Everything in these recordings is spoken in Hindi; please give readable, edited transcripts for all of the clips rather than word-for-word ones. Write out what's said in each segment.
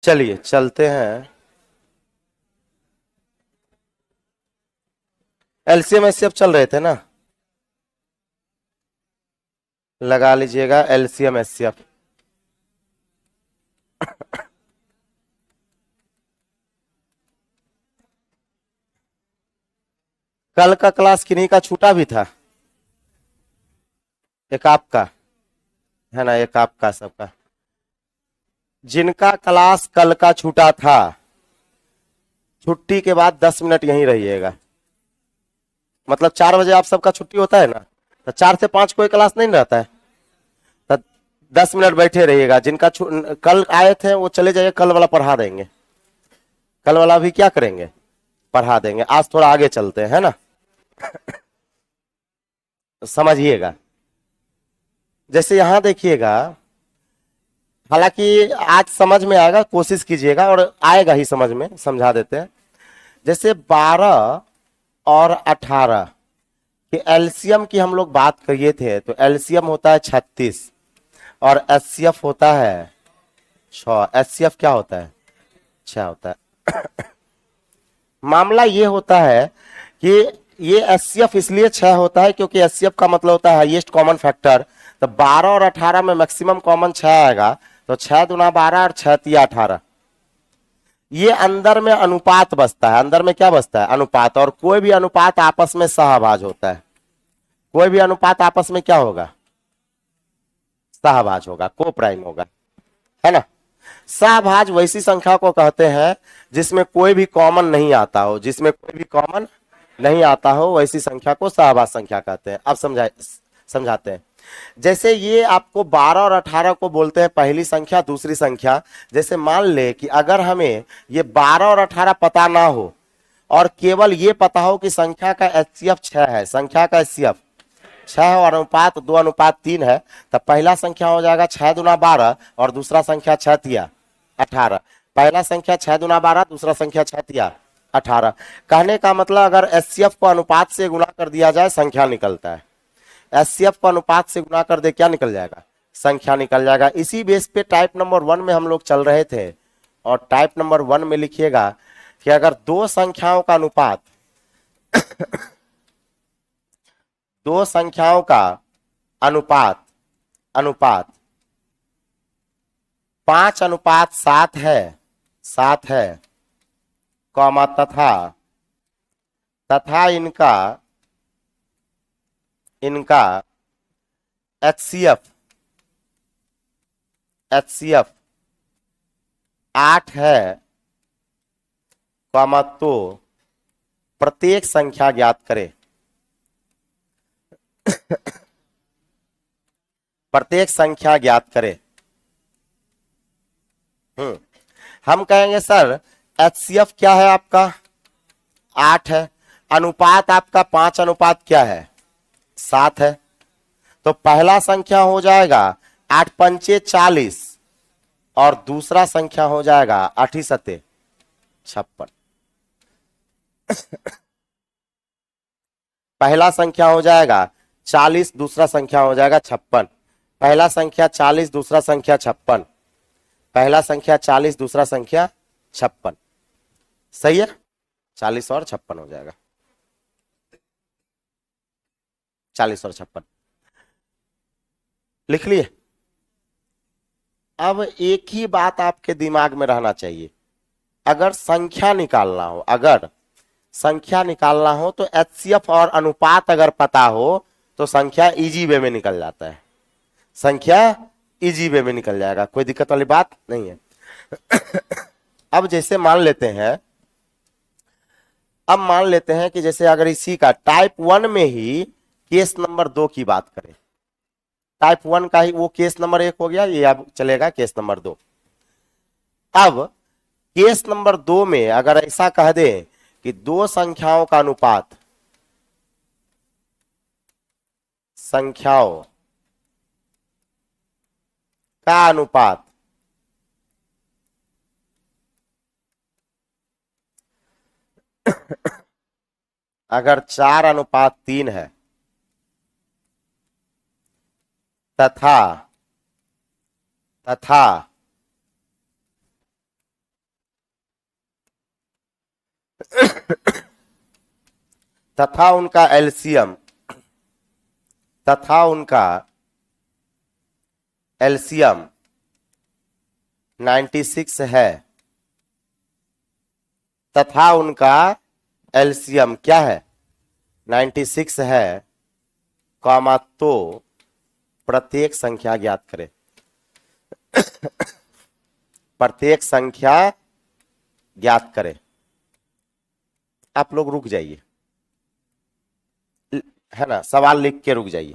चलिए चलते हैं। एलसीएम एचसीएफ चल रहे थे ना, लगा लीजिएगा एलसीएम एचसीएफ। कल का क्लास किन्हीं का छूटा भी था, एक आपका है ना, एक आपका सबका। जिनका क्लास कल का छूटा था, छुट्टी के बाद 10 मिनट यहीं रहिएगा। मतलब 4 बजे आप सबका छुट्टी होता है ना, तो 4 से 5 कोई क्लास नहीं रहता है, तो 10 मिनट बैठे रहिएगा। जिनका कल आए थे वो चले जाइए, कल वाला पढ़ा देंगे। कल वाला भी क्या करेंगे, पढ़ा देंगे। आज थोड़ा आगे चलते हैं, है ना, समझिएगा। जैसे यहां देखिएगा, हालांकि आज समझ में आएगा, कोशिश कीजिएगा, और आएगा ही समझ में, समझा देते हैं। जैसे 12 और 18 कि एलसीएम की हम लोग बात करिए थे, तो एलसीएम होता है 36 और एचसीएफ होता है 6। एचसीएफ क्या होता है, 6 होता है। मामला ये होता है कि ये एचसीएफ इसलिए 6 होता है क्योंकि एचसीएफ का मतलब होता है हाईएस्ट कॉमन फैक्टर। तो 12 और 18 में मैक्सिमम कॉमन 6 आएगा, तो 6 दूना 12 और 6 तिया 18। ये अंदर में अनुपात बचता है, अंदर में क्या बचता है, अनुपात। और कोई भी अनुपात आपस में सहभाज होता है। कोई भी अनुपात आपस में क्या होगा, सहभाज होगा, को प्राइम होगा, है ना। सहभाज वैसी संख्या को कहते हैं जिसमें कोई भी कॉमन नहीं आता हो, जिसमें कोई भी कॉमन नहीं आता हो, वैसी संख्या को सहभाज संख्या कहते हैं। अब समझाते हैं। जैसे ये आपको 12 और 18 को बोलते हैं पहली संख्या, दूसरी संख्या। जैसे मान ले कि अगर हमें ये 12 और 18 पता ना हो और केवल ये पता हो कि संख्या का एचसीएफ 6 है, संख्या का एचसीएफ 6 और अनुपात 2:3 है, तो पहला संख्या हो जाएगा 6 दूना 12 और दूसरा संख्या 6 तिया 18। पहला संख्या 6 दूना 12, दूसरा संख्या 6 तिया 18। कहने का मतलब अगर एचसीएफ को अनुपात से गुणा कर दिया जाए, संख्या निकलता है। एचसीएफ को अनुपात से गुणा कर दे, क्या निकल जाएगा, संख्या निकल जाएगा। इसी बेस पे टाइप नंबर 1 में हम लोग चल रहे थे, और टाइप नंबर 1 में लिखिएगा कि अगर दो संख्याओं का अनुपात दो संख्याओं का अनुपात अनुपात 5:7 है, 7 है, कॉमा तथा तथा इनका इनका एचसीएफ 8 है, कॉमा तो प्रत्येक संख्या ज्ञात करें। प्रत्येक संख्या ज्ञात करें। हम कहेंगे सर एचसीएफ क्या है आपका, 8 है, अनुपात आपका 5 क्या है, 7 है। तो पहला संख्या हो जाएगा 8 पंचे 40 और दूसरा संख्या हो जाएगा 8 सते 56। पहला संख्या हो जाएगा 40, दूसरा संख्या हो जाएगा 56। पहला संख्या 40, दूसरा संख्या 56। पहला संख्या 40, दूसरा संख्या 56। सही है, 40 और 56 हो जाएगा, 40 और 56 लिख लिए। अब एक ही बात आपके दिमाग में रहना चाहिए, अगर संख्या निकालना हो तो एचसीएफ और अनुपात अगर पता हो तो संख्या इजी वे में निकल जाता है, संख्या इजी वे में निकल जाएगा, कोई दिक्कत वाली बात नहीं है। अब जैसे मान लेते हैं कि जैसे अगर इसी का टाइप 1 में ही केस नंबर 2 की बात करें, टाइप 1 का ही वो केस नंबर 1 हो गया, ये अब चलेगा केस नंबर 2। अब केस नंबर 2 में अगर ऐसा कह दे कि दो संख्याओं का अनुपात अगर 4:3 है तथा तथा उनका एलसीएम, तथा उनका एलसीएम 96 है, तथा उनका एलसीएम क्या है, 96 है, कॉमा, तो प्रत्येक संख्या ज्ञात करें। प्रत्येक संख्या ज्ञात करें। आप लोग रुक जाइए, है ना, सवाल लिख के रुक जाइए,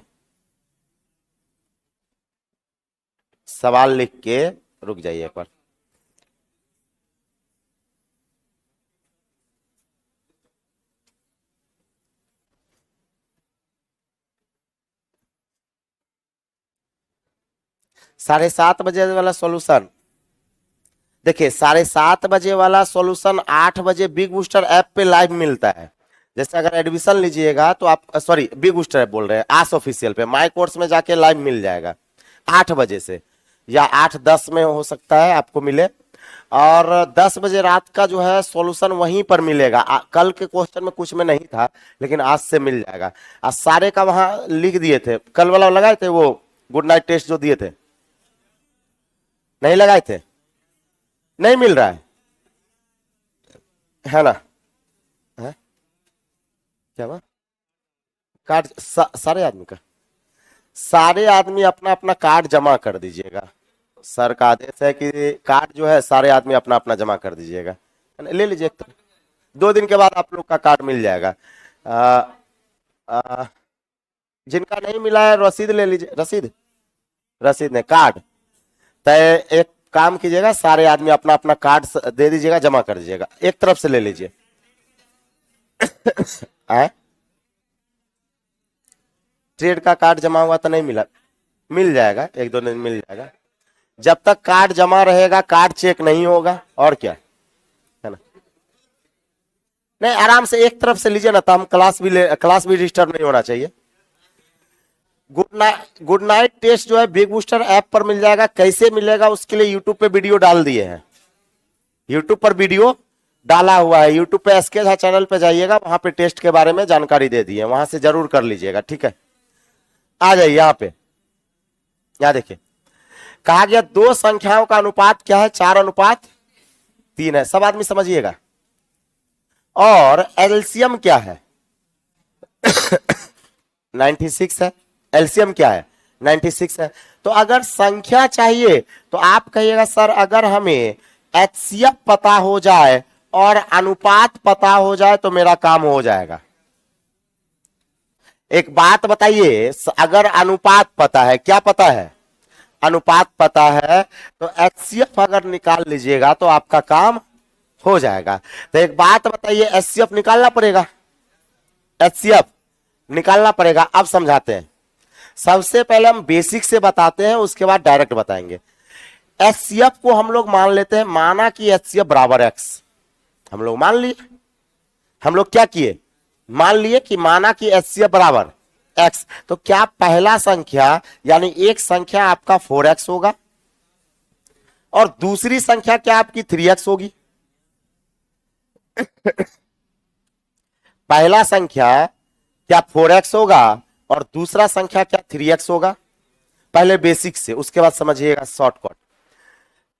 सवाल लिख के रुक जाइए एक बार। साढ़े 7 बजे वाला सॉल्यूशन देखिए, 7:30 बजे वाला सॉल्यूशन 8 बजे बिग बूस्टर ऐप पे लाइव मिलता है। जैसे अगर एडमिशन लीजिएगा तो आप, सॉरी बिग बूस्टर ऐप बोल रहे हैं, आस ऑफिशियल पे माई कोर्स में जाके लाइव मिल जाएगा 8 बजे से, या 8:10 में हो सकता है आपको मिले, और 10 बजे रात का जो है सॉल्यूशन वहीं पर मिलेगा। कल के क्वेश्चन में कुछ में नहीं था, लेकिन आज से मिल जाएगा। आज सारे का वहां लिख दिए थे, कल वाला लगाए थे, वो गुड नाइट टेस्ट जो दिए थे, नहीं लगाए थे, नहीं मिल रहा है ना, है? क्या हुआ? कार्ड सारे आदमी का, सारे आदमी अपना अपना कार्ड जमा कर दीजिएगा। सर का आदेश है कि कार्ड जो है सारे आदमी अपना अपना जमा कर दीजिएगा, ले लीजिए। 2 दिन के बाद आप लोग का कार्ड मिल जाएगा। आ, आ, जिनका नहीं मिला है रसीद ले लीजिए, रसीद, रसीद ने कार्ड, तो एक काम कीजिएगा, सारे आदमी अपना अपना कार्ड दे दीजिएगा, जमा कर दीजिएगा, एक तरफ से ले लीजिए। ट्रेड का कार्ड जमा हुआ तो नहीं मिला, मिल जाएगा, 1-2 दिन मिल जाएगा। जब तक कार्ड जमा रहेगा कार्ड चेक नहीं होगा, और क्या है ना। नहीं, आराम से एक तरफ से लीजिए ना, तो हम क्लास भी डिस्टर्ब नहीं होना चाहिए। गुड नाइट टेस्ट जो है बिग बूस्टर ऐप पर मिल जाएगा। कैसे मिलेगा उसके लिए यूट्यूब पे वीडियो डाल दिए हैं, यूट्यूब पर वीडियो डाला हुआ है। यूट्यूब पे एसके झा चैनल पे जाइएगा, वहां पे टेस्ट के बारे में जानकारी दे दी है, वहां से जरूर कर लीजिएगा, ठीक है। आ जाइए यहाँ पे, यहाँ देखिए, कहा गया 2 संख्याओं का अनुपात क्या है, 4:3 है, सब आदमी समझिएगा। और एलसीएम क्या है, 96 है। एलसीएम क्या है, 96 है। तो अगर संख्या चाहिए तो आप कहिएगा सर अगर हमें एचसीएफ पता हो जाए और अनुपात पता हो जाए तो मेरा काम हो जाएगा। एक बात बताइए, अगर अनुपात पता है, क्या पता है, अनुपात पता है, तो एचसीएफ अगर निकाल लीजिएगा तो आपका काम हो जाएगा। तो एक बात बताइए, एचसीएफ निकालना पड़ेगा, एचसीएफ निकालना पड़ेगा। अब समझाते हैं, सबसे पहले हम बेसिक से बताते हैं, उसके बाद डायरेक्ट बताएंगे। एचसीएफ को हम लोग मान लेते हैं, माना कि एचसीएफ बराबर एक्स, हम लोग मान लिए, हम लोग क्या किए, मान लिए कि माना कि एचसीएफ बराबर एक्स, तो क्या पहला संख्या यानी एक संख्या आपका 4x होगा और दूसरी संख्या क्या आपकी 3x होगी। पहला संख्या क्या 4x होगा और दूसरा संख्या क्या 3x होगा। पहले बेसिक से, उसके बाद समझिएगा शॉर्टकट।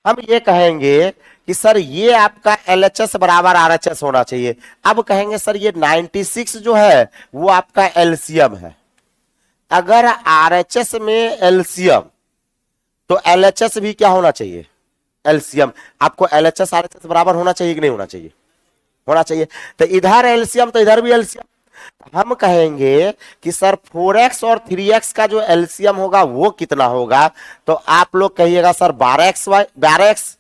हम ये कहेंगे कि सर ये आपका LHS बराबर RHS होना चाहिए। अब कहेंगे सर ये 96 जो है वो आपका एलसीएम है। अगर RHS में एलसीएम तो LHS भी क्या होना चाहिए, एलसीएम। आपको LHS RHS बराबर होना चाहिए कि नहीं होना चाहिए, होना चाहिए। तो इधर एलसीएम तो इधर भी एलसीएम। हम कहेंगे कि सर 4x और 3x का जो एलसीएम होगा वो कितना होगा, तो आप लोग कहिएगा सर 12x।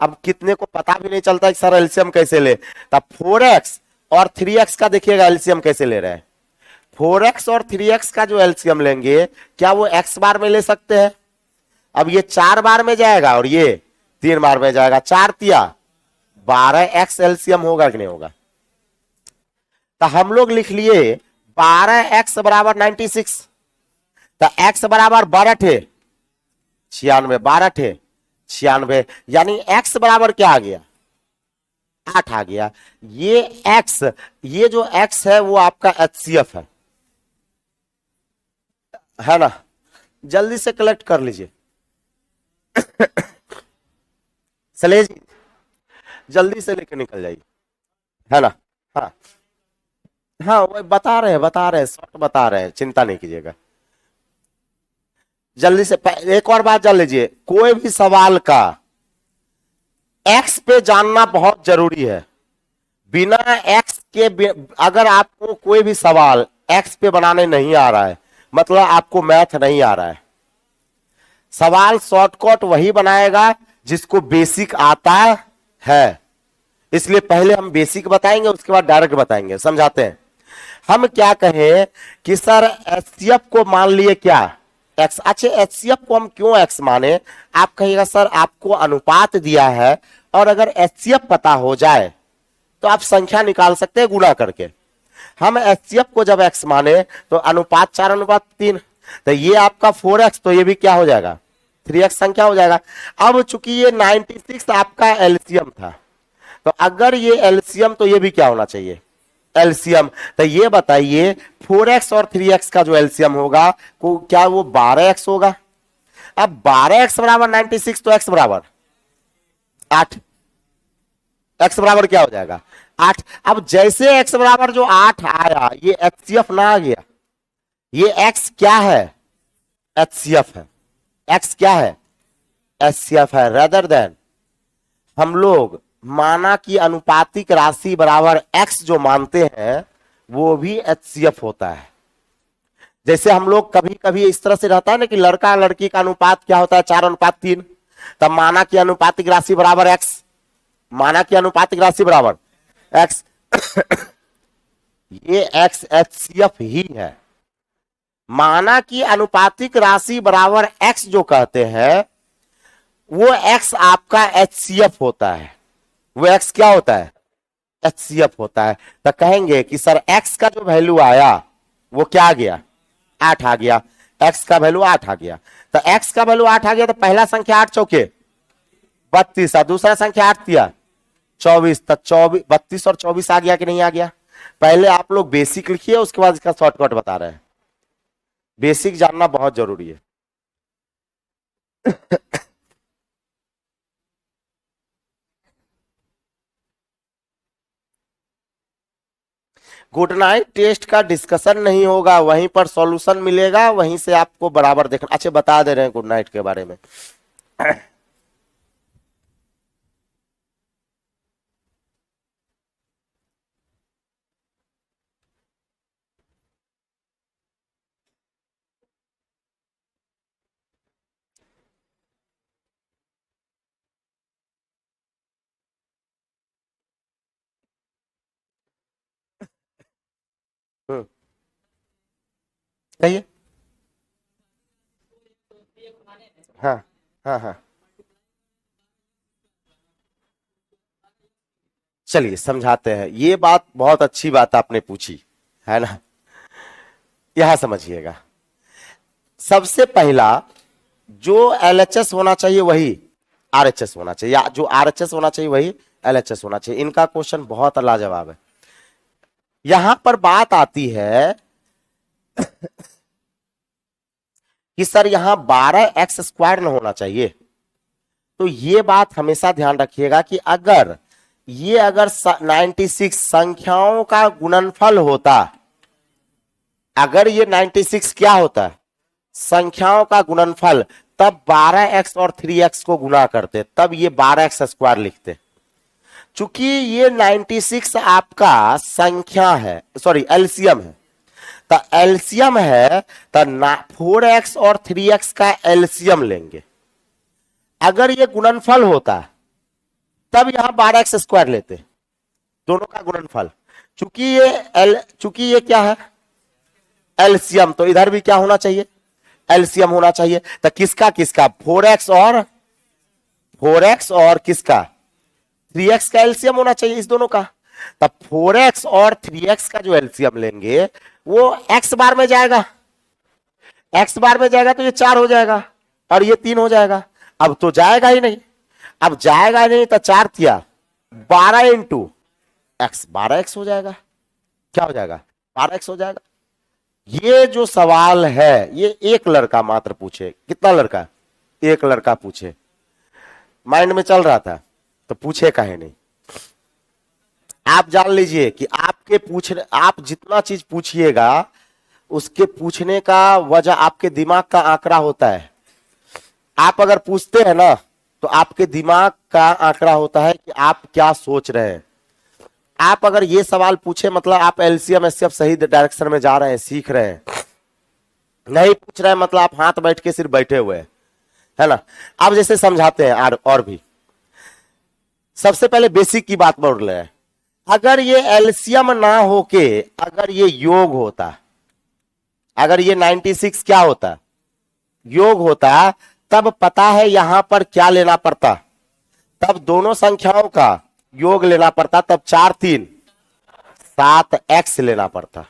अब कितने को पता भी नहीं चलता कि सर एलसीएम कैसे ले, तब 4x और 3x का देखिएगा एलसीएम कैसे ले रहे हैं। 4x और 3x का जो एलसीएम लेंगे, क्या वो x बार में ले सकते हैं। अब ये 4 बार में जाएगा और ये 3 बार में जाएगा, 4 तिया 12x एलसीएम होगा कि नहीं होगा। तो हम लोग लिख लिए 12x बराबर 96, तो x बराबर 12 थे 96, 12 थे 96, यानी x बराबर क्या आ गया, 8 आ गया। ये x, ये जो x है वो आपका HCF है ना? जल्दी से कलेक्ट कर लीजिए सलेज, जल्दी से लेके निकल जाइए, है ना? हाँ हाँ, वो बता रहे हैं शॉर्ट बता रहे हैं, चिंता नहीं कीजिएगा। जल्दी से एक और बात जान लीजिए, कोई भी सवाल का एक्स पे जानना बहुत जरूरी है। बिना एक्स के अगर आपको कोई भी सवाल एक्स पे बनाने नहीं आ रहा है, मतलब आपको मैथ नहीं आ रहा है। सवाल शॉर्टकट वही बनाएगा जिसको बेसिक आता है, इसलिए पहले हम बेसिक बताएंगे, उसके बाद डायरेक्ट बताएंगे। समझाते हैं। हम क्या कहें कि सर एचसीएफ को मान लिए क्या एक्स। अच्छा, एचसीएफ को हम क्यों एक्स माने? आप कहिएगा सर आपको अनुपात दिया है और अगर एचसीएफ पता हो जाए तो आप संख्या निकाल सकते हैं गुणा करके। हम एचसीएफ को जब एक्स माने तो अनुपात 4:3, तो ये आपका 4x, तो ये भी क्या हो जाएगा 3x संख्या हो जाएगा। अब चूंकि ये 96 आपका एलसीएम था, तो अगर ये एलसीएम तो ये भी क्या होना चाहिए एलसीएम। तो ये बताइए 4x और 3x का जो एलसीएम होगा को क्या वो 12x होगा? अब 12x बराबर 96, तो x बराबर 8, x बराबर क्या हो जाएगा 8। अब जैसे x बराबर जो 8 आया, ये एचसीएफ ना आ गया, ये x क्या है एचसीएफ है, x क्या है एचसीएफ है। रेदर देन हम लोग माना कि अनुपातिक राशि बराबर x जो मानते हैं वो भी एचसीएफ होता है। जैसे हम लोग कभी कभी इस तरह से रहता है ना कि लड़का लड़की का अनुपात क्या होता है 4:3, तब माना कि अनुपातिक राशि बराबर x, माना कि अनुपातिक राशि बराबर x ये x एचसीएफ ही है। माना कि अनुपातिक राशि बराबर x जो कहते हैं वो x आपका एचसीएफ होता है, वो x क्या होता है एचसीएफ होता है। तो कहेंगे कि सर x का जो वैल्यू आया वो क्या आ गया 8 आ गया, x का वैल्यू 8 आ गया। तो x का वैल्यू 8 आ गया, तो पहला संख्या 8 चौके 32 और दूसरा संख्या 8 दिया 24, तो 32 और 24 आ गया कि नहीं आ गया? पहले आप लोग बेसिक लिखिए, उसके बाद इसका शॉर्टकट बता रहे हैं। बेसिक जानना बहुत जरूरी है। गुड नाइट टेस्ट का डिस्कशन नहीं होगा, वहीं पर सॉल्यूशन मिलेगा, वहीं से आपको बराबर देखना। अच्छा, बता दे रहे हैं गुड नाइट के बारे में। कहिए। हाँ हाँ हाँ, चलिए समझाते हैं। ये बात बहुत अच्छी बात आपने पूछी है ना, यहां समझिएगा। सबसे पहला जो एलएचएस होना चाहिए वही आरएचएस होना चाहिए, या जो आरएचएस होना चाहिए वही एलएचएस होना चाहिए। इनका क्वेश्चन बहुत लाजवाब है। यहां पर बात आती है कि सर यहां 12x² न होना चाहिए। तो ये बात हमेशा ध्यान रखिएगा कि अगर 96 संख्याओं का गुणनफल होता, अगर ये 96 क्या होता है संख्याओं का गुणनफल, तब 12x और 3x को गुना करते, तब ये 12x² लिखते। चूंकि ये 96 आपका संख्या है, सॉरी एलसीएम है, तो एलसीएम है तो 4x और 3x का एलसीएम लेंगे। अगर ये गुणनफल होता तब यहां 12x² लेते, दोनों का गुणनफल। चूंकि ये क्या है एलसीएम, तो इधर भी क्या होना चाहिए एलसीएम होना चाहिए। तो किसका 4x और किसका 3x का एलसीएम होना चाहिए इस दोनों का। तब 4x और 3x का जो एलसीएम लेंगे वो x बार में जाएगा, x बार में जाएगा तो ये 4 हो जाएगा और ये 3 हो जाएगा। अब तो जाएगा ही नहीं, अब जाएगा ही नहीं, तो 4 तिया 12 इंटू एक्स, 12x हो जाएगा। क्या हो जाएगा? 12x हो जाएगा। ये जो सवाल है ये एक लड़का मात्र पूछे। कितना लड़का? एक लड़का पूछे। माइंड में चल रहा था तो पूछे काहे नहीं? आप जान लीजिए कि आपके पूछने, आप जितना चीज पूछिएगा उसके पूछने का वजह आपके दिमाग का आंकड़ा होता है। आप अगर पूछते हैं ना तो आपके दिमाग का आंकड़ा होता है कि आप क्या सोच रहे हैं। आप अगर ये सवाल पूछे मतलब आप एलसीएम एचसीएफ सही डायरेक्शन में जा रहे हैं, सीख रहे हैं। नहीं पूछ रहे हैं मतलब आप हाथ बैठ के सिर्फ बैठे हुए हैं, है ना। अब जैसे समझाते हैं और भी। सबसे पहले बेसिक की बात बोल रहे हैं। अगर ये एलसीएम ना होके अगर ये योग होता, अगर ये 96 क्या होता? योग होता, तब पता है यहां पर क्या लेना पड़ता? तब दोनों संख्याओं का योग लेना पड़ता, तब 4 3 7x लेना पड़ता।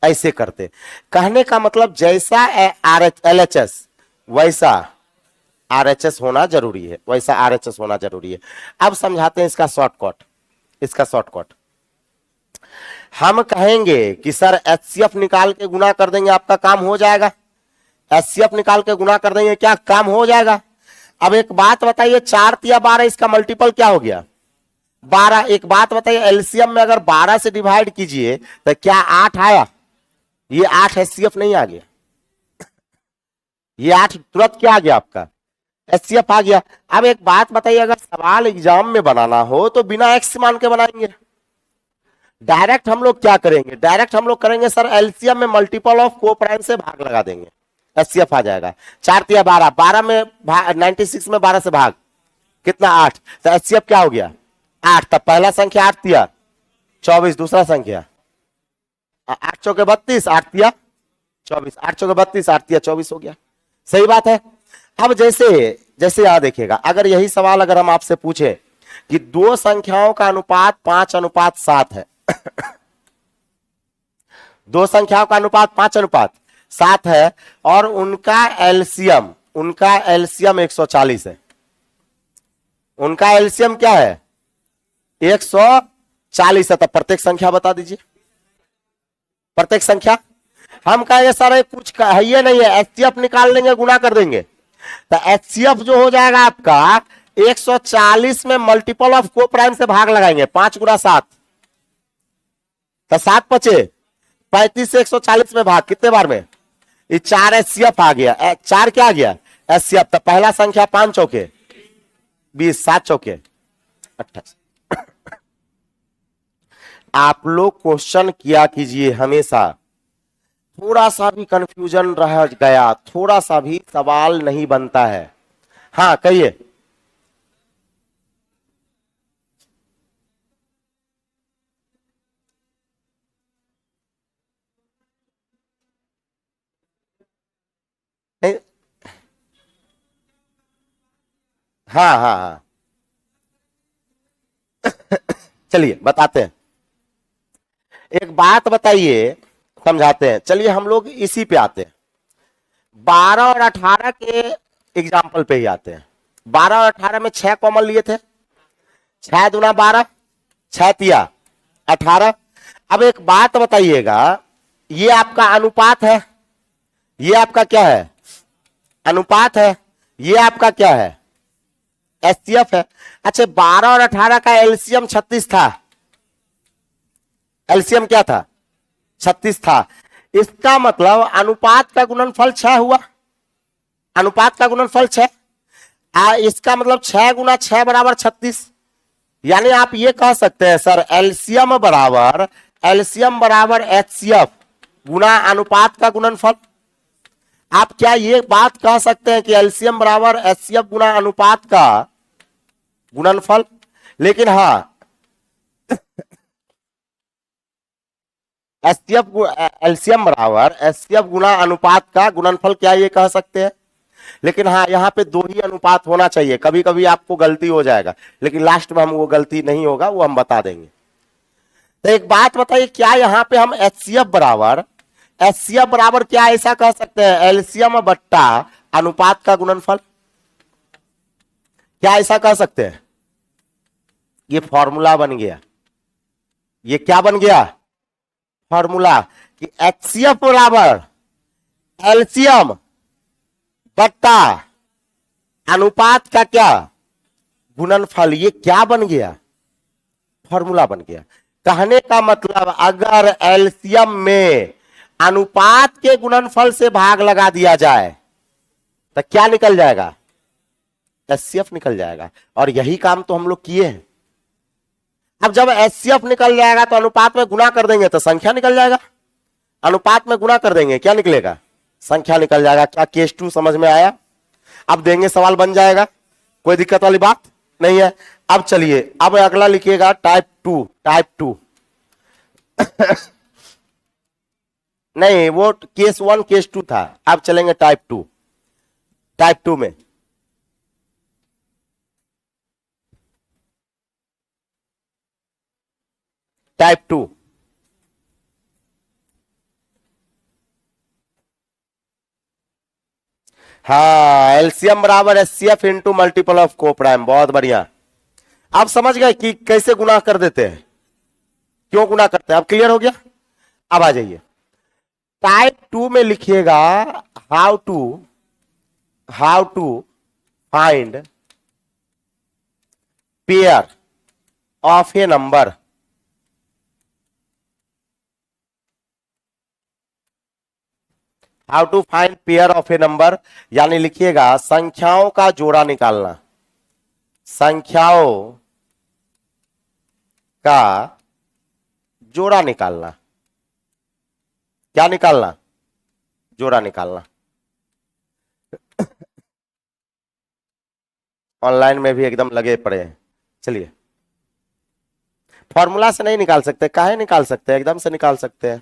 ऐसे करते। कहने का मतलब जैसा LHS वैसा RHS होना जरूरी है, वैसा RHS होना जरूरी है। अब समझाते हैं इसका शॉर्टकट। इसका शॉर्टकट हम कहेंगे कि सर HCF निकाल के गुना कर देंगे आपका काम हो जाएगा। HCF निकाल के गुना कर देंगे क्या काम हो जाएगा? अब एक बात बताइए, 4 या 12 इसका मल्टीपल क्या हो गया? 12। एक बात बताइए, एलसीएम में अगर 12 से डिवाइड कीजिए तो क्या 8 आया? ये 8 HCF नहीं आ गया, ये 8 तुरंत क्या आ गया आपका? HCF आ गया। अब एक बात बताइए, अगर सवाल एग्जाम में बनाना हो तो बिना एक्स मान के बनाएंगे? डायरेक्ट हम लोग क्या करेंगे? डायरेक्ट हम लोग करेंगे सर एलसीएम में मल्टीपल ऑफ को प्राइम से भाग लगा देंगे, HCF आ जाएगा। 4 तिया 12, 12 में 96 में 12 से भाग कितना? 8। तो HCF क्या हो गया? 8। तब पहला संख्या 8 तिया 24, दूसरा संख्या 8 चौके 32, 8 तिया 24, 8 चौके 32, 8 तिया 24 हो गया। सही बात है। अब जैसे जैसे यहां देखिएगा, अगर यही सवाल अगर हम आपसे पूछे कि दो संख्याओं का अनुपात 5:7 है दो संख्याओं का अनुपात 5:7 है और उनका एलसीएम 140 है। उनका एलसीएम क्या है? 140 है। तब प्रत्येक संख्या बता दीजिए। प्रत्येक संख्या हम कहेंगे सर कुछ है ये नहीं है, एचसीएफ निकाल लेंगे, गुना कर देंगे। तो एचसीएफ जो हो जाएगा आपका 140 में मल्टीपल ऑफ को प्राइम से भाग लगाएंगे, 5 गुना 7 तो 7 बचे, 35 से 140 में भाग कितने बार में? ये 4 एचसीएफ आ गया। 4 क्या आ गया? एचसीएफ। तो पहला संख्या 5 चौके 20, 7 चौके 28। आप लोग क्वेश्चन किया कीजिए हमेशा, थोड़ा सा भी कंफ्यूजन रह गया, थोड़ा सा भी सवाल नहीं बनता है। हाँ कहिए। हाँ हाँ हाँ चलिए बताते हैं। एक बात बताइए, समझाते हैं। चलिए हम लोग इसी पे आते हैं, 12 और 18 के एग्जाम्पल पे ही आते हैं। 12 और 18 में 6 कॉमन लिए थे, 6 दूना 12, 6 तिया 18। अब एक बात बताइएगा, ये आपका अनुपात है, ये आपका क्या है? अनुपात है। ये आपका क्या है? एचसीएफ है। अच्छा 12 और 18 का एलसीएम 36 था। एलसीएम क्या था? 36 था। इसका मतलब अनुपात का गुणनफल 6 हुआ। अनुपात का गुणनफल 6। इसका मतलब 6 गुना 6 बराबर 36। यानी आप ये कह सकते हैं सर एलसीएम बराबर एचसीएफ गुना अनुपात का गुणनफल। आप क्या ये बात कह सकते हैं कि एलसीएम बराबर एचसीएफ गुना अनुपात का गुणनफल? लेकिन हाँ एलसीएम बराबर एचसीएफ गुना अनुपात का गुणनफल, क्या ये कह सकते हैं? लेकिन हाँ यहां पे 2 ही अनुपात होना चाहिए। कभी कभी आपको गलती हो जाएगा, लेकिन लास्ट में हम वो गलती नहीं होगा, वो हम बता देंगे। तो एक बात बताइए, क्या यहां पे हम एचसीएफ बराबर क्या ऐसा कह सकते हैं एलसीएम बट्टा अनुपात का गुणनफल? क्या ऐसा कह सकते हैं? ये फॉर्मूला बन गया। ये क्या बन गया? फॉर्मूला कि HCF बराबर एलसीएम बट्टा अनुपात का क्या? गुणनफल। ये क्या बन गया? फॉर्मूला बन गया। कहने का मतलब अगर एलसीएम में अनुपात के गुणनफल से भाग लगा दिया जाए तो क्या निकल जाएगा? HCF निकल जाएगा। और यही काम तो हम लोग किए हैं। अब जब HCF निकल जाएगा तो अनुपात में गुना कर देंगे तो संख्या निकल जाएगा। अनुपात में गुना कर देंगे क्या निकलेगा? संख्या निकल जाएगा। क्या केस 2 समझ में आया? अब देंगे सवाल बन जाएगा, कोई दिक्कत वाली बात नहीं है। अब चलिए, अब अगला लिखिएगा टाइप 2। टाइप 2 नहीं, वो केस 1 केस 2 था। अब चलेंगे टाइप 2। टाइप 2 में टाइप 2 हाँ, एलसीएम बराबर एचसीएफ इंटू मल्टीपल ऑफ को प्राइम। बहुत बढ़िया। आप समझ गए कि कैसे गुना कर देते हैं, क्यों गुना करते हैं? अब क्लियर हो गया। अब आ जाइए टाइप 2 में लिखिएगा how to find pair of a number. How to find pair of a number, यानी लिखिएगा संख्याओं का जोड़ा निकालना। संख्याओं का जोड़ा निकालना। क्या निकालना? जोड़ा निकालना। ऑनलाइन में भी एकदम लगे पड़े हैं। चलिए, फॉर्मूला से नहीं निकाल सकते? काहे निकाल सकते हैं, एकदम से निकाल सकते हैं,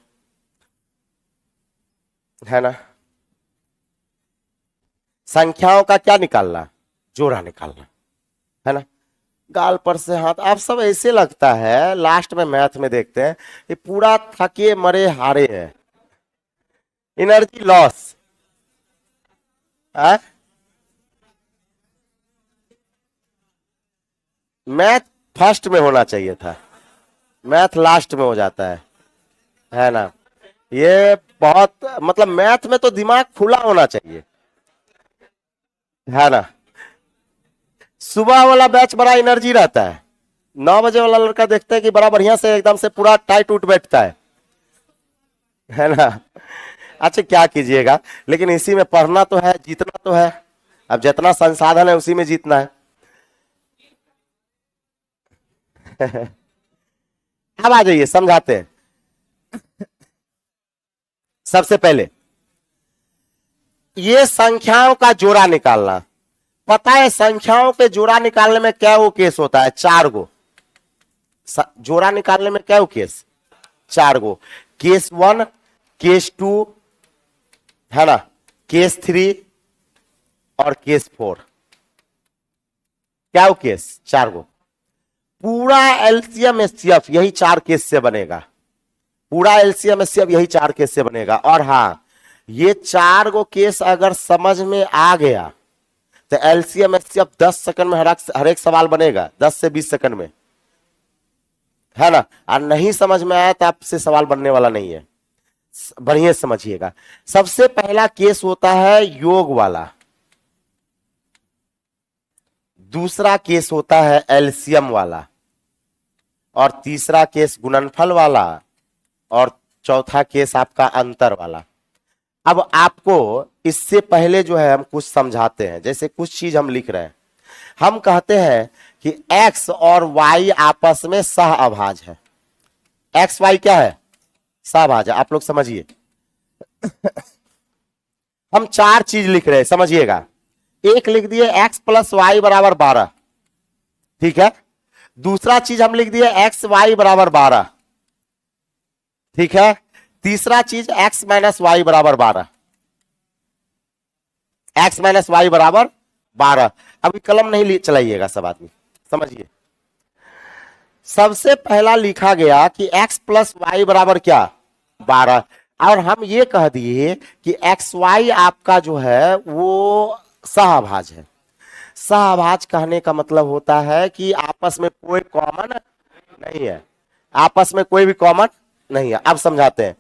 है ना। संख्याओं का क्या निकालना? जोड़ा निकालना, है ना। गाल पर से हाथ। आप सब ऐसे लगता है लास्ट में मैथ में देखते हैं ये पूरा थके मरे हारे हैं, एनर्जी लॉस। मैथ फर्स्ट में होना चाहिए था, मैथ लास्ट में हो जाता है ना। ये बहुत, मतलब मैथ में तो दिमाग खुला होना चाहिए, है ना। सुबह वाला बैच बड़ा एनर्जी रहता है, 9 बजे वाला लड़का देखते हैं कि बड़ा बढ़िया से एकदम से पूरा टाइट उठ बैठता है ना। अच्छा, क्या कीजिएगा, लेकिन इसी में पढ़ना तो है, जीतना तो है। अब जितना संसाधन है उसी में जीतना है। अब आ जाइए समझाते हैं। सबसे पहले ये संख्याओं का जोड़ा निकालना। पता है संख्याओं के जोड़ा निकालने में क्या वो केस होता है? 4 गो। जोड़ा निकालने में क्या वो केस? 4 गो। केस 1, केस 2, है ना, केस 3 और केस 4। क्या वो केस? 4 गो। पूरा एलसीएम एचसीएफ यही 4 केस से बनेगा। पूरा एलसीएम एचसीएफ यही 4 केस से बनेगा। और हाँ, ये 4 गो केस अगर समझ में आ गया तो एलसीएम एचसीएफ 10 सेकंड में हर एक सवाल बनेगा, 10 से 20 सेकंड में, है ना। और नहीं समझ में आया तो आपसे सवाल बनने वाला नहीं है। बढ़िया समझिएगा। सबसे पहला केस होता है योग वाला, दूसरा केस होता है एलसीएम वाला, और तीसरा केस गुणनफल वाला, और चौथा केस आपका अंतर वाला। अब आपको इससे पहले जो है हम कुछ समझाते हैं। जैसे कुछ चीज हम लिख रहे हैं, हम कहते हैं कि x और y आपस में सह अभाज है। x y क्या है? सहअभाज है। आप लोग समझिए, हम 4 चीज लिख रहे हैं, समझिएगा। एक लिख दिए x प्लस वाई बराबर 12, ठीक है। दूसरा चीज हम लिख दिए x y बराबर 12, ठीक है। तीसरा चीज x माइनस वाई बराबर 12, x माइनस वाई बराबर 12। अभी कलम नहीं चलाइएगा सब आदमी, समझिए। सबसे पहला लिखा गया कि x प्लस वाई बराबर क्या? 12। और हम ये कह दिए कि एक्स वाई आपका जो है वो सहअभाज है। सहभाज कहने का मतलब होता है कि आपस में कोई कॉमन नहीं है, आपस में कोई भी कॉमन नहीं है। अब समझाते हैं।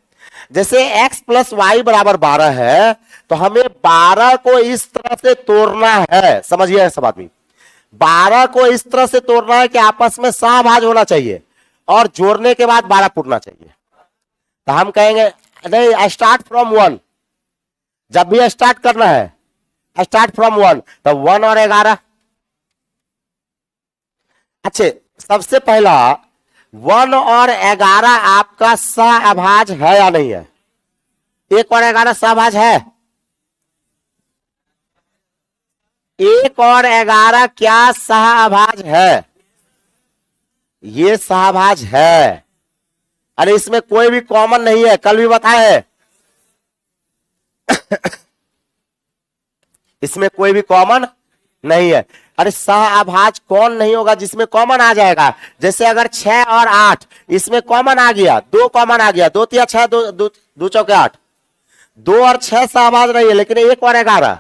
जैसे x प्लस वाई बराबर 12 है, तो हमें 12 को इस तरह से तोड़ना है, समझिए सब आदमी, 12 को इस तरह से तोड़ना है कि आपस में सहभाज होना चाहिए और जोड़ने के बाद 12 पुरना चाहिए। तो हम कहेंगे नहीं, स्टार्ट फ्रॉम 1, जब भी स्टार्ट करना है स्टार्ट फ्रॉम 1, तो 1 और 11। अच्छे, सबसे पहला 1 और 11 आपका सहभाज है या नहीं है? 1 और 11 सहभाज है? 1 और 11 क्या सहभाज है? ये सहभाज है। अरे इसमें कोई भी कॉमन नहीं है, कल भी बताए है। इसमें कोई भी कॉमन नहीं है। अरे सहभाज कौन नहीं होगा जिसमें कॉमन आ जाएगा? जैसे अगर 6 और 8 इसमें कॉमन आ गया, 2 कॉमन आ गया, 2 तिया 6, 2 चौके 8, 2 और 6 सहभाज नहीं है, लेकिन 1 और 11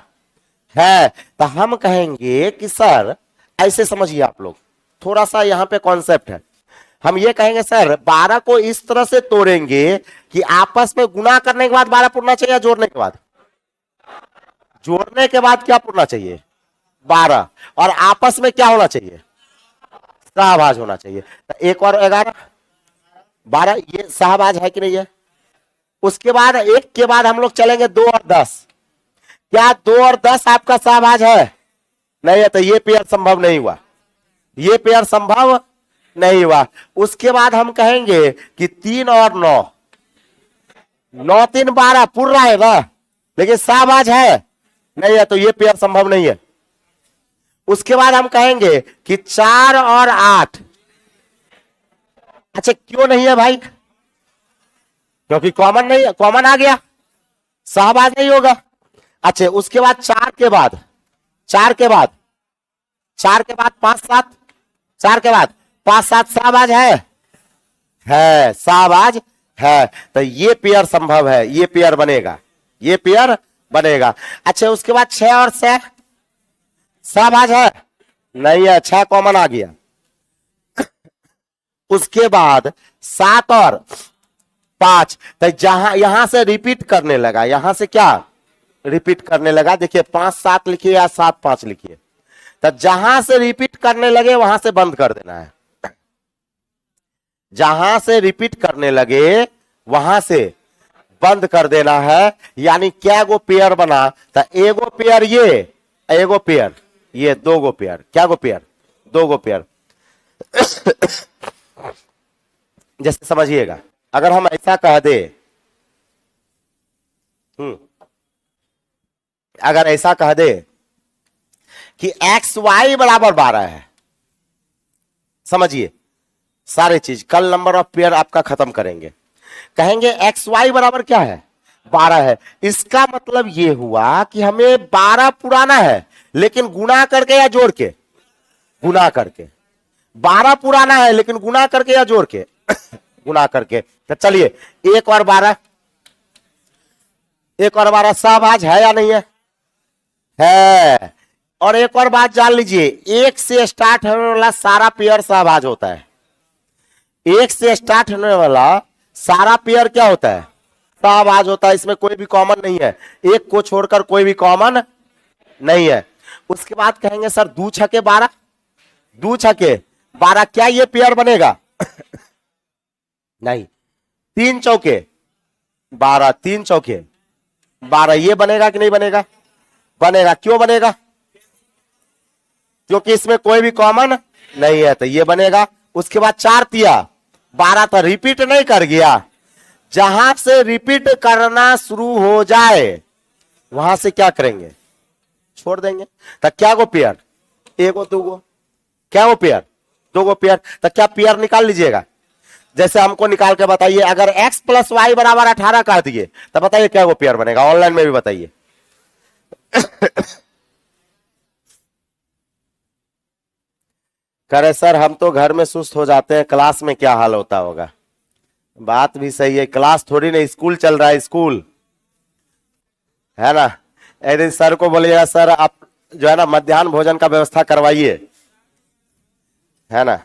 है। तो हम कहेंगे कि सर ऐसे समझिए आप लोग, थोड़ा सा यहां पे कॉन्सेप्ट है। हम ये कहेंगे सर 12 को इस तरह से तोड़ेंगे कि आपस में गुना करने के बाद 12 पुरना चाहिए, जोड़ने के बाद? जोड़ने के बाद क्या पुरना चाहिए? 12। और आपस में क्या होना चाहिए? सहभाज होना चाहिए। तो 1 और 11 12, ये सहभाज है कि नहीं है? उसके बाद 1 के बाद हम लोग चलेंगे 2 और 10। क्या 2 और 10 आपका सहभाज है? नहीं है, तो ये पेयर संभव नहीं हुआ, ये पेयर संभव नहीं हुआ। उसके बाद हम कहेंगे कि 3 और 9, 9 3 12 पुर रहा है ना, लेकिन सहभाज है नहीं है, तो ये पेयर संभव नहीं है। उसके बाद हम कहेंगे कि 4 और 8, अच्छा क्यों नहीं है भाई? क्योंकि कॉमन नहीं है, कॉमन आ गया, सहभाज नहीं होगा। अच्छा, उसके बाद 4 के बाद 4 के बाद 4 के बाद 5 7, 4 के बाद 5 7 सहभाज है सहभाज है। तो ये पेयर संभव है, ये पेयर बनेगा, ये पेयर बनेगा। अच्छा, उसके बाद 6 और 6 सहभाज है नहीं है, 6 कॉमन आ गया। उसके बाद 7 और 5, तो जहां यहां से रिपीट करने लगा, यहां से क्या रिपीट करने लगा? देखिए 5 7 लिखिए या 7 5 लिखिए, तो जहां से रिपीट करने लगे वहां से बंद कर देना है। जहां से रिपीट करने लगे वहां से बंद कर देना है। यानी क्या गो पेयर बना? तो एगो पेयर ये, एगो पेयर ये, 2 गो पेयर, क्या गो पेयर? 2 गो पेयर। जैसे समझिएगा, अगर हम ऐसा कह दे, अगर ऐसा कह दे कि एक्स वाई बराबर 12 है, समझिए सारे चीज, कल नंबर ऑफ पेयर आपका खत्म करेंगे। कहेंगे एक्स वाई बराबर क्या है? 12 है। इसका मतलब ये हुआ कि हमें 12 पुराना है, लेकिन गुना करके या जोड़ के? गुना करके। 12 पुराना है लेकिन गुना करके या जोड़ के? गुना करके। तो चलिए 1 और 12, 1 और 12 सहभाज है या नहीं है? है। और एक और बात जान लीजिए, 1 से स्टार्ट होने वाला सारा पेयर सहभाज होता है। 1 से स्टार्ट होने वाला सारा पेयर क्या होता है? सहभाज होता है। इसमें कोई भी कॉमन नहीं है, 1 को छोड़कर कोई भी कॉमन नहीं है। उसके बाद कहेंगे सर 2 छके 12, 2 छके 12, क्या ये पेयर बनेगा? नहीं। 3 चौके 12, 3 चौके 12, ये बनेगा कि नहीं बनेगा? बनेगा। क्यों बनेगा? क्योंकि इसमें कोई भी कॉमन नहीं है, तो ये बनेगा। उसके बाद 4 तिया 12, तो रिपीट नहीं कर गया। जहां से रिपीट करना शुरू हो जाए वहां से क्या करेंगे? छोड़ देंगे। तो क्या गो पेयर? 1 गो 2 गो। क्या गो पेयर? 2 गो पेयर। तो क्या पेयर निकाल लीजिएगा? जैसे हमको निकाल के बताइए, अगर x प्लस वाई बराबर 18 कर दिए तो बताइए क्या गो पेयर बनेगा? ऑनलाइन में भी बताइए। करे सर हम तो घर में सुस्त हो जाते हैं, क्लास में क्या हाल होता होगा? बात भी सही है, क्लास थोड़ी नहीं, स्कूल चल रहा है, स्कूल है ना। एक दिन सर को बोलिएगा सर आप जो है ना मध्याह्न भोजन का व्यवस्था करवाइए, है ना।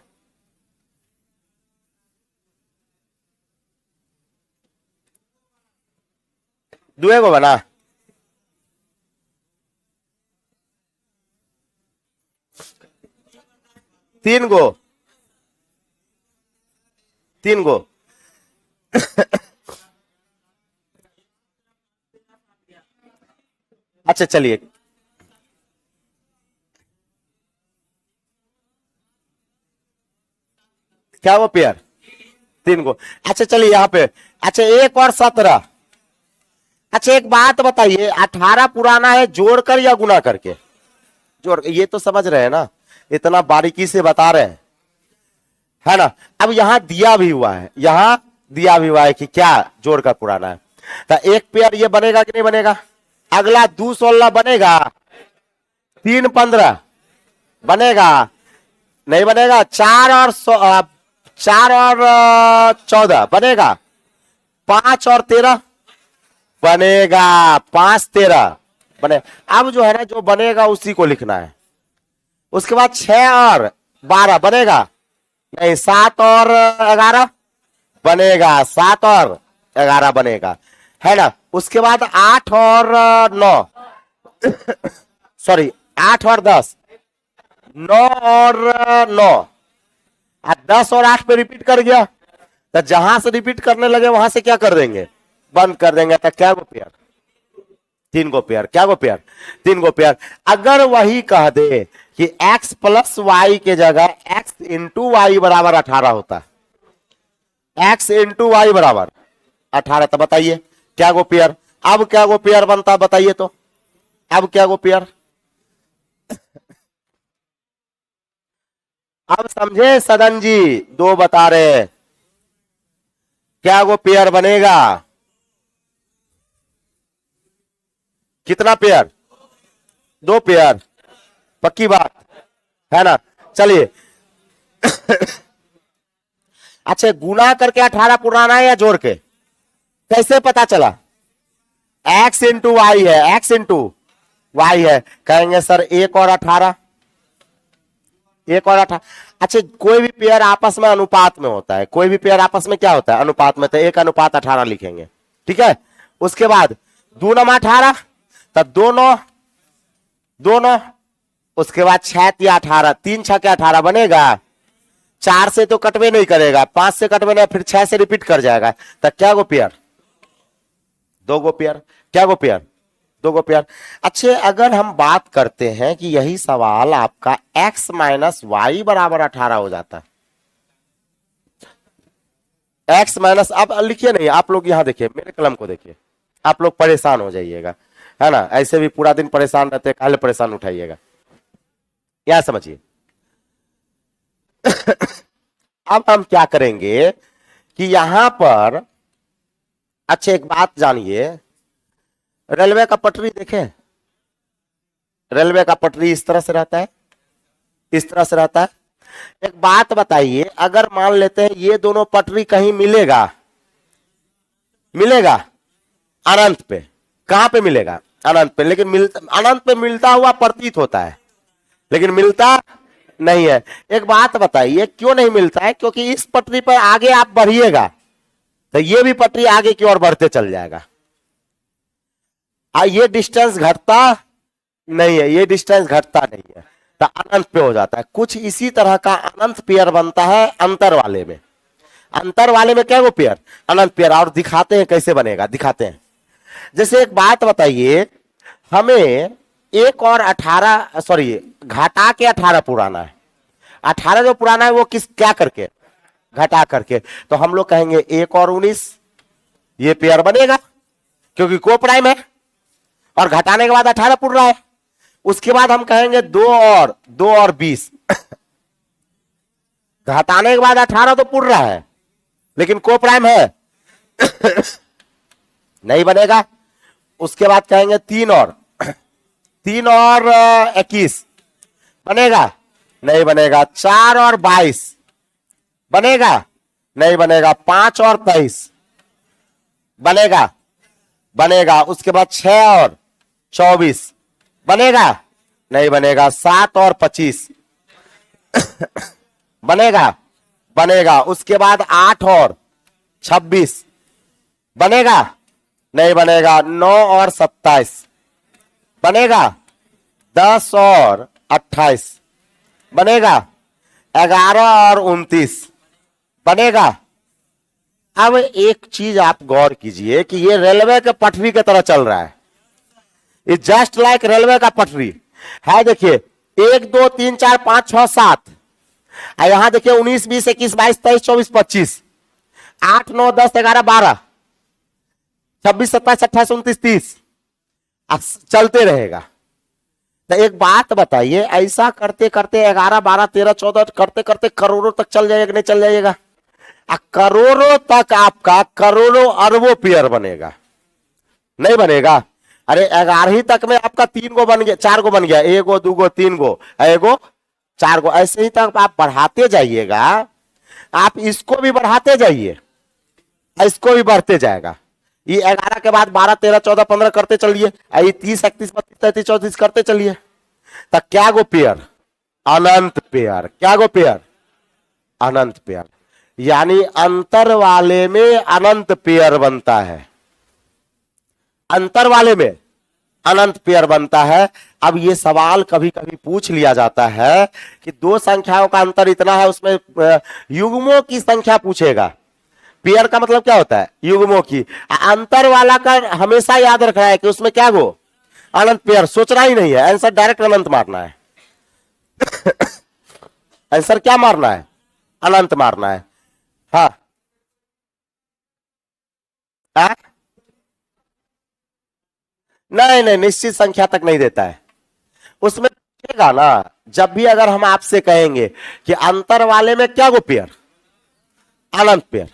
दुए को बना, तीन गो, तीन गो। अच्छा चलिए, क्या वो पेयर, तीन गो। अच्छा चलिए यहाँ पे, अच्छा 1 और 17। अच्छा एक बात बताइए, 18 पुराना है जोड़कर या गुना करके? जोड़, ये तो समझ रहे हैं ना, इतना बारीकी से बता रहे हैं, है ना। अब यहां दिया भी हुआ है, यहां दिया भी हुआ है कि क्या जोड़कर पुराना है, तो एक पेयर ये बनेगा कि नहीं बनेगा? अगला 2 16 बनेगा, 3 15 बनेगा, नहीं बनेगा। 4 और 14 बनेगा, 5 और 13 बनेगा, 5 13 बने। अब जो है ना जो बनेगा उसी को लिखना है। उसके बाद 6 और 12 बनेगा, नहीं 7 और 11 बनेगा, 7 और 11 बनेगा, है ना। उसके बाद 8 और 9 सॉरी 8 और 10, 9 और 9, 10 और 8 पे रिपीट कर गया, तो जहां से रिपीट करने लगे वहां से क्या कर देंगे, बंद कर देंगे। तो क्या गो पेयर, 3 गो पेयर। क्या गो पेयर, 3 गो पेयर। अगर वही कह दे कि x प्लस वाई के जगह x इंटू वाई बराबर 18 होता है, x इंटू वाई बराबर 18, तो बताइए क्या गो पेयर। अब क्या गो पेयर बनता बताइए तो, अब क्या गो पेयर, अब समझे सदन जी, 2 बता रहे हैं, क्या गो पेयर बनेगा, कितना पेयर, 2 पेयर, पक्की बात है ना। चलिए अच्छा गुना करके 18 पुराना है या जोड़ के, कैसे पता चला? x इंटू वाई है, x इंटू वाई है, कहेंगे सर 1 और 18, 1 और 18। अच्छा कोई भी पेयर आपस में अनुपात में होता है, कोई भी पेयर आपस में क्या होता है, अनुपात में, तो 1:18 लिखेंगे, ठीक है। उसके बाद 2 9 18, तब 2 9 2 9, उसके बाद 6 या 18, 3 6 के 18 बनेगा, 4 से तो कटवे नहीं करेगा, 5 से कटवे नहीं, फिर 6 से रिपीट कर जाएगा, तब क्या गो पेयर, 2 गो पेयर। क्या गो पेयर, 2 गो पेयर। अच्छे अगर हम बात करते हैं कि यही सवाल आपका x माइनस वाई बराबर 18 हो जाता है, x माइनस, आप लिखिए नहीं, आप लोग यहां देखिए, मेरे कलम को देखिए, आप लोग परेशान हो जाइएगा, है ना। ऐसे भी पूरा दिन परेशान रहते हैं, काले परेशान उठाइएगा, यह समझिए। अब हम क्या करेंगे कि यहां पर, अच्छा एक बात जानिए, रेलवे का पटरी देखें, रेलवे का पटरी इस तरह से रहता है, इस तरह से रहता है। एक बात बताइए, अगर मान लेते हैं ये दोनों पटरी कहीं मिलेगा, मिलेगा अनंत पे, कहां पे मिलेगा, अनंत पे, लेकिन अनंत पे मिलता हुआ प्रतीत होता है, लेकिन मिलता नहीं है। एक बात बताइए क्यों नहीं मिलता है, क्योंकि इस पटरी पर आगे आप बढ़िएगा तो ये भी पटरी आगे की ओर बढ़ते चल जाएगा, ये डिस्टेंस घटता नहीं है, ये डिस्टेंस घटता नहीं है, तो अनंत पे हो जाता है। कुछ इसी तरह का अनंत पेयर बनता है अंतर वाले में, अंतर वाले में क्या वो पेयर, अनंत पेयर। और दिखाते हैं कैसे बनेगा, दिखाते हैं। जैसे एक बात बताइए, हमें 1 और 18 सॉरी घटा के 18 पुराना है, 18 जो पुराना है वो किस क्या करके, घटा करके, तो हम लोग कहेंगे 1 और 19, ये पेयर बनेगा क्योंकि को प्राइम है, और घटाने के बाद 18 पुर रहा है। उसके बाद हम कहेंगे 2 और 20 घटाने के बाद 18 तो पुर रहा है, लेकिन को प्राइम है नहीं बनेगा। उसके बाद कहेंगे 3 और 21 बनेगा, नहीं बनेगा। 4 और 22 बनेगा, नहीं बनेगा। 5 और 23 बनेगा, बनेगा। उसके बाद 6 और 24 बनेगा, नहीं बनेगा। 7 और 25 बनेगा, बनेगा। उसके बाद 8 और 26 बनेगा, नहीं बनेगा। 9 और 27 बनेगा। 10 और 28 बनेगा। 11 और 29 बनेगा। अब एक चीज आप गौर कीजिए कि ये रेलवे के पटरी की तरह चल रहा है। इट जस्ट लाइक रेलवे का पटरी है। देखिए 1 2 3 4 5 6 7, यहां देखिए 19 20 21 22 23 24 25, 8 9 10 11 12 26 27 28 29 30 चलते रहेगा। तो एक बात बताइए, ऐसा करते करते 11 12 13 14 करते करते करोड़ों तक चल जाएगा, नहीं चल जाएगा? करोड़ों तक आपका करोड़ों अरबों पेयर बनेगा, नहीं बनेगा? अरे 11 तक में आपका 3 गो बन गया, 4 गो बन गया, 1 गो 2 गो 3 गो 1 गो 4 गो, ऐसे ही तक आप बढ़ाते जाइएगा। आप इसको भी बढ़ाते जाइए, इसको भी बढ़ते जाएगा। ये 11 के बाद 12 13 14 15 करते चलिए, ये 30 31 32 33 34 करते चलिए। तो क्या गो पेयर? अनंत पेयर। क्या गो पेयर? अनंत पेयर। यानी अंतर वाले में अनंत पेयर बनता है, अंतर वाले में अनंत पेयर बनता है। अब ये सवाल कभी कभी पूछ लिया जाता है कि दो संख्याओं का अंतर इतना है, उसमें युग्मों की संख्या पूछेगा। पेयर का मतलब क्या होता है? युग्मों की। अंतर वाला का हमेशा याद रखना है कि उसमें क्या गो? अनंत पेयर। सोचना ही नहीं है, आंसर डायरेक्ट अनंत मारना है। आंसर क्या मारना है? अनंत मारना है। हाँ नहीं नहीं, निश्चित संख्या तक नहीं देता है। उसमें पूछेगा ना, जब भी अगर हम आपसे कहेंगे कि अंतर वाले में क्या गो पेयर? अनंत पेयर।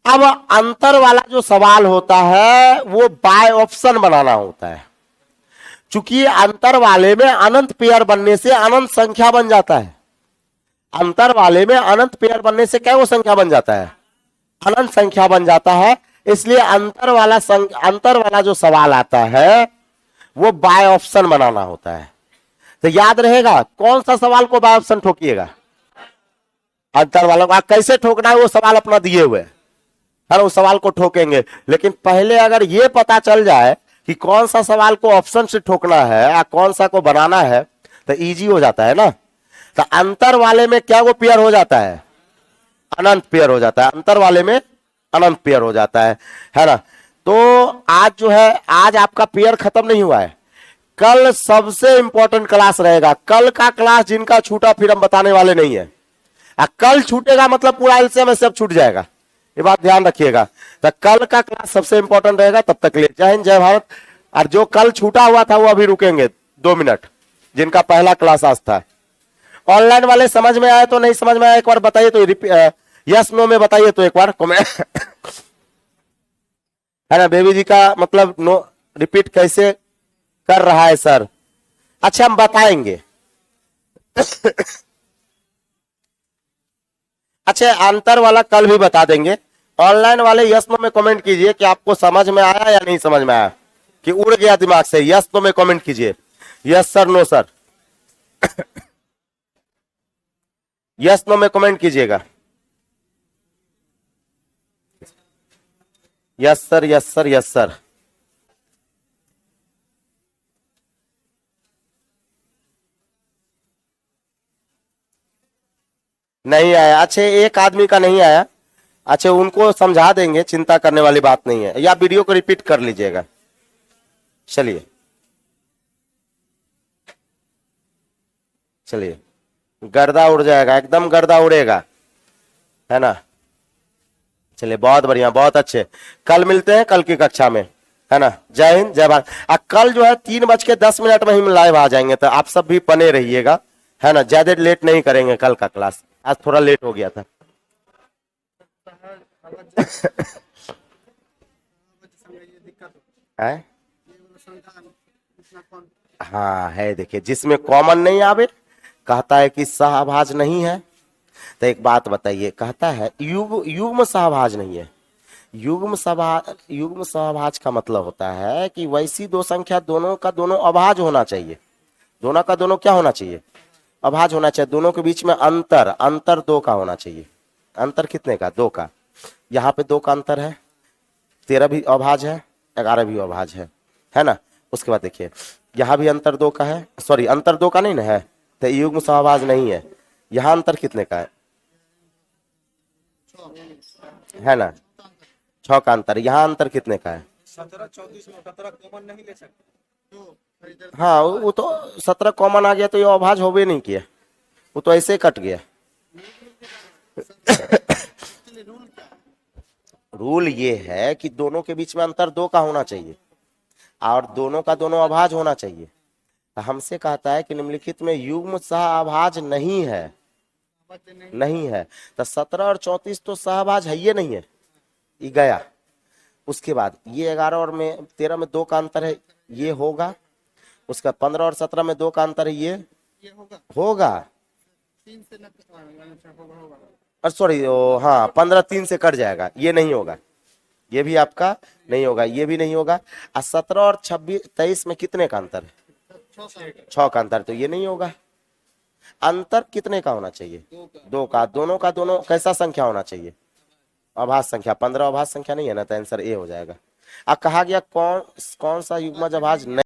अब अंतर वाला जो सवाल होता है वो बाय ऑप्शन बनाना होता है। चूंकि अंतर वाले में अनंत पेयर बनने से अनंत संख्या बन जाता है। अंतर वाले में अनंत पेयर बनने से क्या वो संख्या बन जाता है? अनंत संख्या बन जाता है। इसलिए अंतर वाला जो सवाल आता है वो बाय ऑप्शन बनाना होता है। तो याद रहेगा कौन सा सवाल को बाय ऑप्शन ठोकिएगा? अंतर वाला को। कैसे ठोकना है वो सवाल अपना दिए हुए है, उस सवाल को ठोकेंगे। लेकिन पहले अगर ये पता चल जाए कि कौन सा सवाल को ऑप्शन से ठोकना है या कौन सा को बनाना है तो इजी हो जाता है ना। तो अंतर वाले में क्या वो पेयर हो जाता है? अनंत पेयर हो जाता है। अंतर वाले में अनंत पेयर हो जाता है ना। तो आज जो है, आज आपका पेयर खत्म नहीं हुआ है। कल सबसे इंपॉर्टेंट क्लास रहेगा। कल का क्लास जिनका छूटा फिर हम बताने वाले नहीं है। कल छूटेगा मतलब पूरा एलसीएम सब छूट जाएगा, ये बात ध्यान रखिएगा। तो कल का क्लास सबसे इंपॉर्टेंट रहेगा। तब तक ले जय हिंद, जय भारत। और जो कल छूटा हुआ था वो अभी रुकेंगे 2 मिनट, जिनका पहला क्लास आज था। ऑनलाइन वाले समझ में आए तो नहीं समझ में आए एक बार बताइए तो यस नो में बताइए तो एक बार कमेंट है ना। बेबी जी का मतलब नो रिपीट कैसे कर रहा है सर? अच्छा हम बताएंगे। अच्छा अंतर वाला कल भी बता देंगे। ऑनलाइन वाले यस नो में कमेंट कीजिए कि आपको समझ में आया या नहीं समझ में आया, कि उड़ गया दिमाग से। यस नो में कमेंट कीजिए, yes sir no sir. Yes no में कमेंट कीजिएगा। Yes sir, yes sir, yes sir. नहीं आया? अच्छा एक आदमी का नहीं आया। अच्छा उनको समझा देंगे, चिंता करने वाली बात नहीं है। या वीडियो को रिपीट कर लीजिएगा। चलिए चलिए, गर्दा उड़ जाएगा, एकदम गर्दा उड़ेगा, है ना। चलिए बहुत बढ़िया, बहुत अच्छे। कल मिलते हैं कल की कक्षा में, है ना। जय हिंद, जय भारत। कल जो है 3:10 में ही लाइव आ जाएंगे, तो आप सब भी बने रहिएगा, है ना। ज्यादा लेट नहीं करेंगे कल का क्लास, आज थोड़ा लेट हो गया था। है? हाँ है, देखिए जिसमें कॉमन नहीं आवे कहता है कि सहभाज नहीं है। तो एक बात बताइए, कहता है युग्म सहभाज नहीं है। युग्म सहभाज का मतलब होता है कि वैसी दो संख्या दोनों का दोनों अभाज होना चाहिए, दोनों का दोनों क्या होना चाहिए, अभाज्य होना चाहिए। दोनों के बीच में अंतर, अंतर 2 का होना चाहिए। अंतर कितने का, 2 का। यहाँ पे 2 का अंतर है, 13 भी अभाज्य है, 11 भी अभाज्य है ना। उसके बाद देखिए यहाँ भी अंतर 2 का है, सॉरी अंतर 2 का नहीं ना है, तो युग्म सहभाज्य नहीं है। यहाँ अंतर कितने का है ना, 6 का अंतर। यहाँ अंतर कितने का है, 17 34 में 17 कॉमन नहीं ले सकते। हाँ वो तो 17 कॉमन आ गया तो ये अभाज्य हो भी नहीं किया, वो तो ऐसे कट गया। रूल ये है कि दोनों के बीच में अंतर 2 का होना चाहिए और दोनों का दोनों अभाज्य होना चाहिए। हमसे कहता है कि निम्नलिखित में युग्म सहअभाज्य नहीं है, नहीं है, तो 17 और 34 तो सहअभाज्य है ये नहीं है, ये गया। उसके बाद ये 11 और में 13 में 2 का अंतर है, ये होगा। उसका 15 और 17 में 2 का अंतर है, ये होगा। 3 से होगा। और सॉरी हाँ 15 3 से कट जाएगा, ये नहीं होगा, ये भी आपका नहीं होगा, ये भी नहीं होगा। और 17 और 26 23 में कितने का अंतर है, 6 का अंतर, तो ये नहीं होगा। अंतर कितने का होना चाहिए, 2 का। दोनों का दोनों कैसा संख्या होना चाहिए, अभाज्य संख्या। 15 अभाज्य संख्या नहीं है ना, तो आंसर ए हो जाएगा। अब कहा गया कौन सा युग्मज अभाज्य नहीं